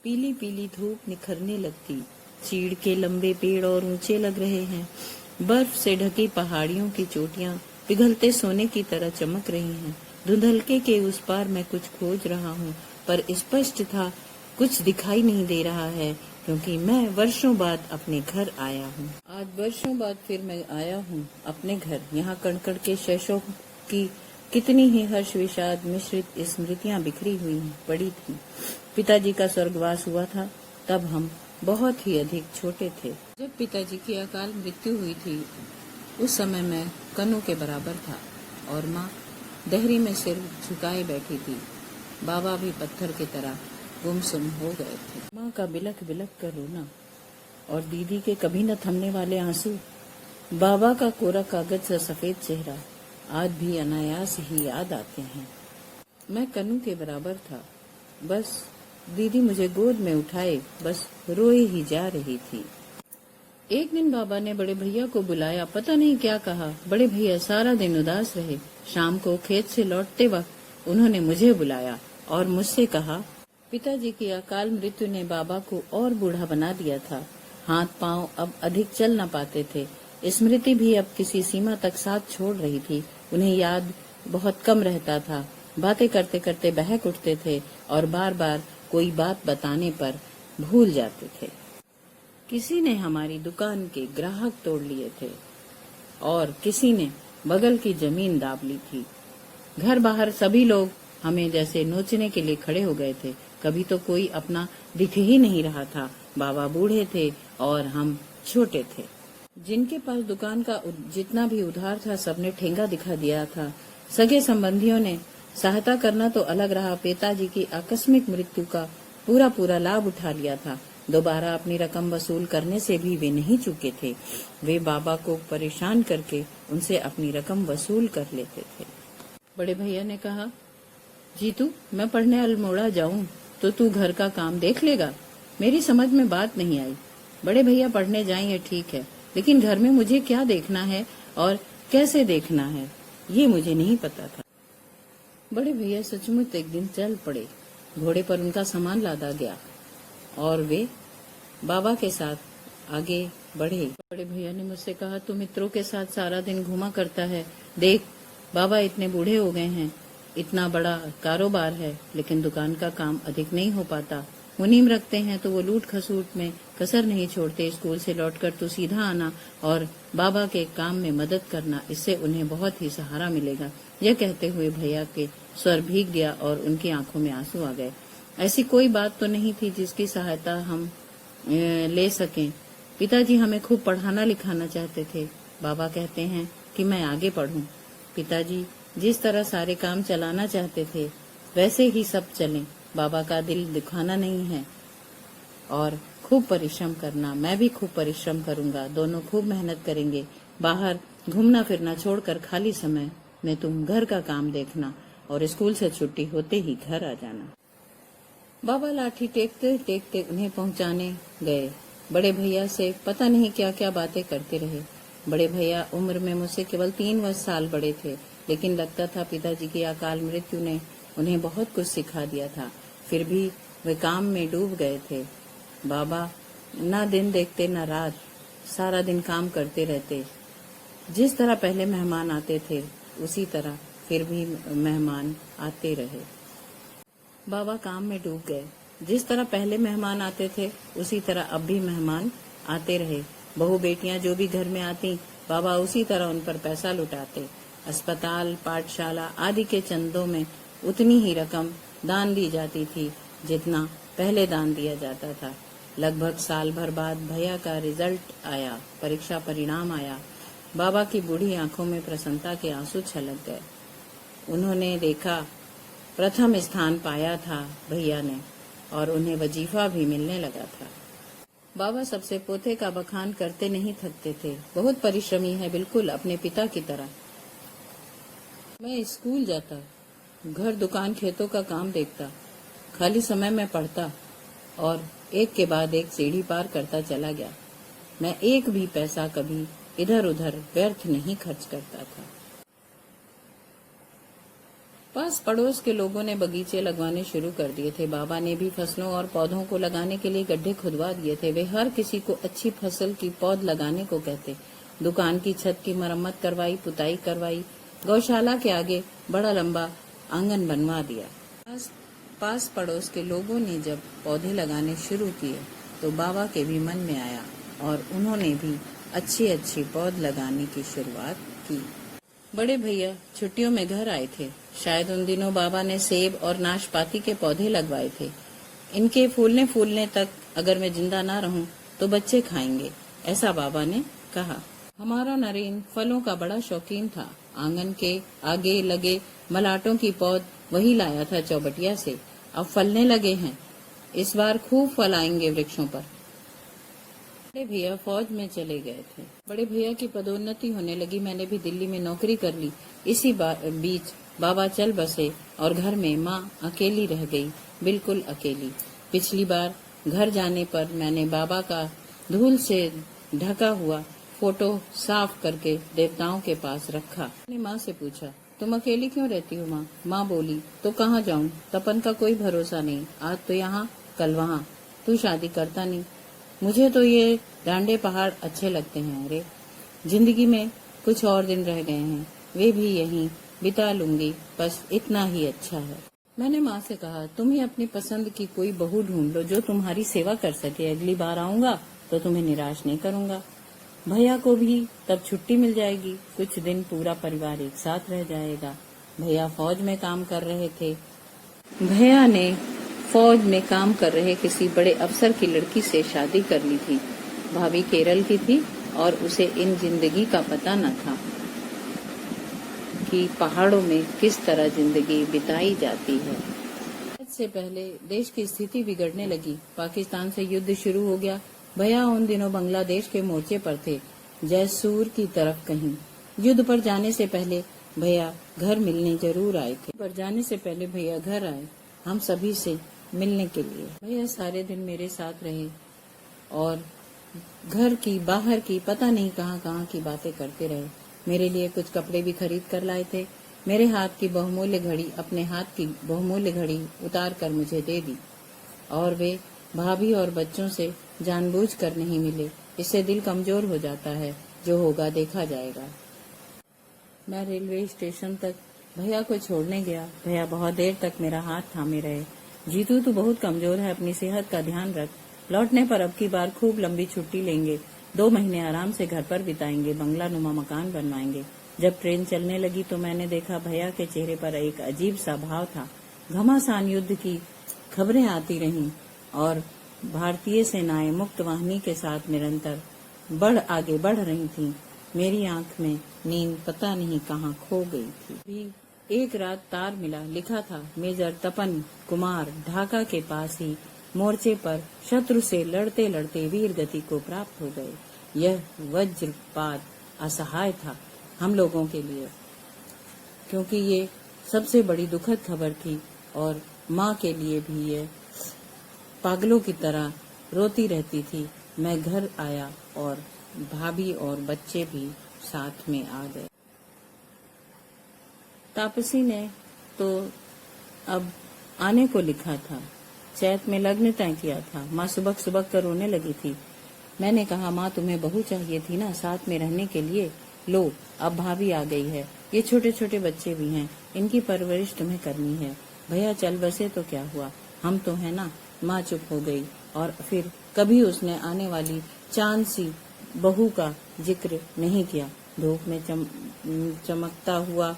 पीली पीली धूप निखरने लगती। चीड़ के लंबे पेड़ और ऊंचे लग रहे हैं। बर्फ से ढकी पहाड़ियों की चोटियां पिघलते सोने की तरह चमक रही हैं। धुंधलके के उस पार मैं कुछ खोज रहा हूँ, पर स्पष्ट था कुछ दिखाई नहीं दे रहा है, क्योंकि मैं वर्षों बाद अपने घर आया हूँ। आज वर्षों बाद फिर मैं आया हूँ अपने घर। यहाँ कणकण के शैशों की कितनी ही हर्ष विषाद मिश्रित स्मृतियां बिखरी हुई पड़ी थी। पिताजी का स्वर्गवास हुआ था, तब हम बहुत ही अधिक छोटे थे। जब पिताजी की अकाल मृत्यु हुई थी, उस समय मैं कन्नू के बराबर था और माँ देहरी में सिर झुकाए बैठी थी। बाबा भी पत्थर की तरह गुमसुम हो गए थे। माँ का बिलख बिलख कर रोना और दीदी के कभी न थमने वाले आंसू, बाबा का कोरा कागज सा सफेद चेहरा आज भी अनायास ही याद आते हैं। मैं कन्नू के बराबर था, बस दीदी मुझे गोद में उठाए बस रोए ही जा रही थी। एक दिन बाबा ने बड़े भैया को बुलाया, पता नहीं क्या कहा। बड़े भैया सारा दिन उदास रहे। शाम को खेत से लौटते वक्त उन्होंने मुझे बुलाया और मुझसे कहा, पिताजी की अकाल मृत्यु ने बाबा को और बूढ़ा बना दिया था। हाथ पांव अब अधिक चल न पाते थे। स्मृति भी अब किसी सीमा तक साथ छोड़ रही थी। उन्हें याद बहुत कम रहता था। बातें करते करते बहक उठते थे और बार बार कोई बात बताने पर भूल जाते थे। किसी ने हमारी दुकान के ग्राहक तोड़ लिए थे और किसी ने बगल की जमीन दाब ली थी। घर बाहर सभी लोग हमें जैसे नोचने के लिए खड़े हो गए थे। कभी तो कोई अपना दिख ही नहीं रहा था। बाबा बूढ़े थे और हम छोटे थे। जिनके पास दुकान का जितना भी उधार था, सबने ठेंगा दिखा दिया था। सगे संबंधियों ने सहायता करना तो अलग रहा, पिताजी की आकस्मिक मृत्यु का पूरा पूरा लाभ उठा लिया था। दोबारा अपनी रकम वसूल करने से भी वे नहीं चूके थे। वे बाबा को परेशान करके उनसे अपनी रकम वसूल कर लेते थे। बड़े भैया ने कहा, जीतू, मैं पढ़ने अल्मोड़ा जाऊं तो तू घर का काम देख लेगा। मेरी समझ में बात नहीं आई। बड़े भैया पढ़ने जाएं ये ठीक है, लेकिन घर में मुझे क्या देखना है और कैसे देखना है, ये मुझे नहीं पता था। बड़े भैया सचमुच एक दिन चल पड़े। घोड़े पर उनका सामान लादा गया और वे बाबा के साथ आगे बढ़े। बड़े भैया ने मुझसे कहा, तू मित्रों के साथ सारा दिन घूमा करता है। देख, बाबा इतने बूढ़े हो गए हैं, इतना बड़ा कारोबार है, लेकिन दुकान का काम अधिक नहीं हो पाता। मुनीम रखते हैं तो वो लूट खसूट में कसर नहीं छोड़ते। स्कूल से लौटकर तू सीधा आना और बाबा के काम में मदद करना, इससे उन्हें बहुत ही सहारा मिलेगा। यह कहते हुए भैया के स्वर भीग गया और उनकी आंखों में आंसू आ गए। ऐसी कोई बात तो नहीं थी जिसकी सहायता हम ले सकें। पिताजी हमें खूब पढ़ाना लिखाना चाहते थे। बाबा कहते हैं कि मैं आगे पढ़ूं। पिताजी जिस तरह सारे काम चलाना चाहते थे, वैसे ही सब चलें। बाबा का दिल दुखाना नहीं है और खूब परिश्रम करना। मैं भी खूब परिश्रम करूंगा। दोनों खूब मेहनत करेंगे। बाहर घूमना फिरना छोड़कर खाली समय में तुम घर का काम देखना और स्कूल से छुट्टी होते ही घर आ जाना। बाबा लाठी टेकते टेकते उन्हें पहुंचाने गए। बड़े भैया से पता नहीं क्या क्या बातें करते रहे। बड़े भैया उम्र में मुझसे केवल 3 साल बड़े थे, लेकिन लगता था पिताजी की अकाल मृत्यु ने उन्हें बहुत कुछ सिखा दिया था। फिर भी वे काम में डूब गए थे। बाबा न दिन देखते न रात, सारा दिन काम करते रहते। जिस तरह पहले मेहमान आते थे, उसी तरह फिर भी मेहमान आते रहे। बाबा काम में डूब गए। जिस तरह पहले मेहमान आते थे, उसी तरह अब भी मेहमान आते रहे। बहू बेटियां जो भी घर में आती, बाबा उसी तरह उन पर पैसा लुटाते। अस्पताल, पाठशाला आदि के चंदों में उतनी ही रकम दान दी जाती थी जितना पहले दान दिया जाता था। लगभग साल भर बाद भैया का रिजल्ट आया, परीक्षा परिणाम आया। बाबा की बूढ़ी आंखों में प्रसन्नता के आंसू छलक गए। उन्होंने देखा प्रथम स्थान पाया था भैया ने और उन्हें वजीफा भी मिलने लगा था। बाबा सबसे पोते का बखान करते नहीं थकते थे। बहुत परिश्रमी है, बिल्कुल अपने पिता की तरह। मैं स्कूल जाता, घर दुकान खेतों का काम देखता, खाली समय में पढ़ता और एक के बाद एक सीढ़ी पार करता चला गया। मैं एक भी पैसा कभी इधर उधर व्यर्थ नहीं खर्च करता था। पास पड़ोस के लोगों ने बगीचे लगवाने शुरू कर दिए थे। बाबा ने भी फसलों और पौधों को लगाने के लिए गड्ढे खुदवा दिए थे। वे हर किसी को अच्छी फसल की पौध लगाने को कहते। दुकान की छत की मरम्मत करवाई, पुताई करवाई। गौशाला के आगे बड़ा लंबा आंगन बनवा दिया। पास पड़ोस के लोगों ने जब पौधे लगाने शुरू किए तो बाबा के भी मन में आया और उन्होंने भी अच्छी अच्छी पौध लगाने की शुरुआत की। बड़े भैया छुट्टियों में घर आए थे। शायद उन दिनों बाबा ने सेब और नाशपाती के पौधे लगवाए थे। इनके फूलने तक अगर मैं जिंदा ना रहूं तो बच्चे खाएंगे, ऐसा बाबा ने कहा। हमारा नरेन फलों का बड़ा शौकीन था। आंगन के आगे लगे मलाटों की पौध वही लाया था चौबटिया से। अब फलने लगे हैं। इस बार खूब फल आएंगे वृक्षों पर। बड़े भैया फौज में चले गए थे। बड़े भैया की पदोन्नति होने लगी। मैंने भी दिल्ली में नौकरी कर ली। इसी बीच बाबा चल बसे और घर में माँ अकेली रह गई, बिल्कुल अकेली। पिछली बार घर जाने पर मैंने बाबा का धूल से ढका हुआ फोटो साफ करके देवताओं के पास रखा। मैंने माँ से पूछा, तुम अकेली क्यों रहती हो माँ? माँ बोली, तो कहाँ जाऊँ, तपन का कोई भरोसा नहीं। आज तो यहाँ कल वहाँ। तू शादी करता नहीं। मुझे तो ये डांडे पहाड़ अच्छे लगते हैं। अरे जिंदगी में कुछ और दिन रह गए हैं, वे भी यहीं बिता लूंगी, बस इतना ही अच्छा है। मैंने माँ से कहा, तुम ही अपनी पसंद की कोई बहू ढूंढ लो जो तुम्हारी सेवा कर सके। अगली बार आऊंगा तो तुम्हें निराश नहीं करूंगा। भैया को भी तब छुट्टी मिल जाएगी। कुछ दिन पूरा परिवार एक साथ रह जाएगा। भैया फौज में काम कर रहे थे। भैया ने फौज में काम कर रहे किसी बड़े अफसर की लड़की से शादी कर ली थी। भाभी केरल की थी और उसे इन जिंदगी का पता न था कि पहाड़ों में किस तरह जिंदगी बिताई जाती है। इससे पहले देश की स्थिति बिगड़ने लगी। पाकिस्तान से युद्ध शुरू हो गया। भैया उन दिनों बांग्लादेश के मोर्चे पर थे, जैसूर की तरफ कहीं। युद्ध पर जाने से पहले भैया घर मिलने जरूर आए थे। पर जाने से पहले भैया घर आए हम सभी से मिलने के लिए। भैया सारे दिन मेरे साथ रहे और घर की बाहर की पता नहीं कहाँ की बातें करते रहे। मेरे लिए कुछ कपड़े भी खरीद कर लाए थे। मेरे हाथ की बहुमूल्य घड़ी, अपने हाथ की बहुमूल्य घड़ी उतार कर मुझे दे दी। और वे भाभी और बच्चों से जानबूझकर नहीं मिले। इससे दिल कमजोर हो जाता है। जो होगा देखा जाएगा। मैं रेलवे स्टेशन तक भैया को छोड़ने गया। भैया बहुत देर तक मेरा हाथ थामे रहे। जीतू तू बहुत कमजोर है, अपनी सेहत का ध्यान रख। लौटने पर अब की बार खूब लंबी छुट्टी लेंगे। 2 महीने आराम से घर पर बिताएंगे, बंगला नुमा मकान बनवाएंगे। जब ट्रेन चलने लगी तो मैंने देखा भैया के चेहरे पर एक अजीब सा भाव था। घमासान युद्ध की खबरें आती रहीं और भारतीय सेनाएं मुक्त वाहिनी के साथ निरंतर आगे बढ़ रही थीं। मेरी आंख में नींद पता नहीं कहाँ खो गई थी। भी एक रात तार मिला, लिखा था, मेजर तपन कुमार ढाका के पास ही मोर्चे पर शत्रु से लड़ते लड़ते वीर गति को प्राप्त हो गए। यह वज्रपात असहाय था हम लोगों के लिए, क्योंकि ये सबसे बड़ी दुखद खबर थी और माँ के लिए भी ये पागलों की तरह रोती रहती थी। मैं घर आया और भाभी और बच्चे भी साथ में आ गए। तापसी ने तो अब आने को लिखा था। चैत में लग्न तय किया था। माँ सुबह कर रोने लगी थी। मैंने कहा, माँ तुम्हें बहू चाहिए थी ना साथ में रहने के लिए। लो अब भाभी आ गई है। ये छोटे छोटे बच्चे भी हैं, इनकी परवरिश तुम्हें करनी है। भैया चल बसे तो क्या हुआ, हम तो है ना। माँ चुप हो गई और फिर कभी उसने आने वाली चांद सी बहू का जिक्र नहीं किया। धूप में चमकता हुआ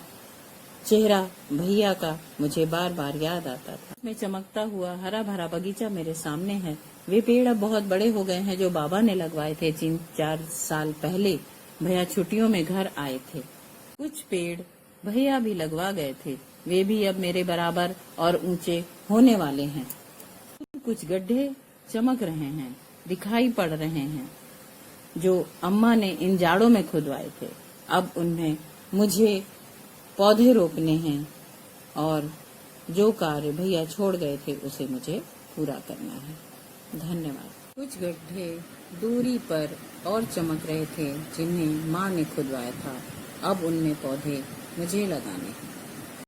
चेहरा भैया का मुझे बार बार याद आता था। में चमकता हुआ हरा भरा बगीचा मेरे सामने है। वे पेड़ अब बहुत बड़े हो गए हैं जो बाबा ने लगवाए थे 3-4 साल पहले। भैया छुट्टियों में घर आए थे। कुछ पेड़ भैया भी लगवा गए थे। वे भी अब मेरे बराबर और ऊंचे होने वाले हैं। कुछ गड्ढे चमक रहे हैं, दिखाई पड़ रहे हैं, जो अम्मा ने इन जाड़ों में खुदवाए थे। अब उनमें मुझे पौधे रोपने हैं और जो कार्य भैया छोड़ गए थे उसे मुझे पूरा करना है। धन्यवाद। कुछ गड्ढे दूरी पर और चमक रहे थे जिन्हें माँ ने खुदवाया था। अब उनमें पौधे मुझे लगाने हैं।